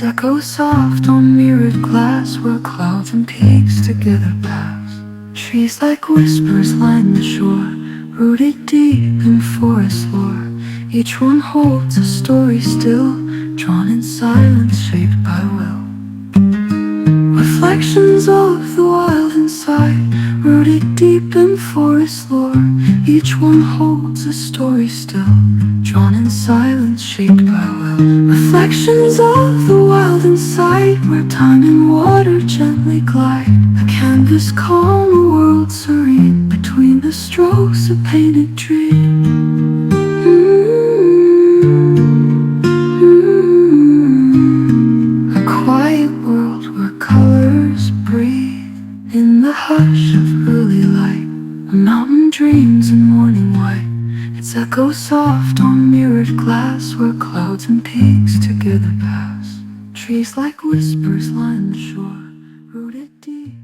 Its echo soft on mirrored glass, where clouds and peaks together pass. Trees like whispers line the shore, rooted deep in forest lore. Each one holds a story still, drawn in silence, shaped by will. Reflections of the wild inside, rooted deep in forest lore. Each one holds a story still, drawn in silence, shaped by will. Reflections of the wild inside, where time and water gently glide. A canvas calm, a world serene, between the strokes a painted dream. A quiet world where colors breathe in the hush of early light. A mountain dreams in morning white, its echo soft on mirrored glass, where clouds and peaks together pass. Trees like whispers line the shore, rooted deep.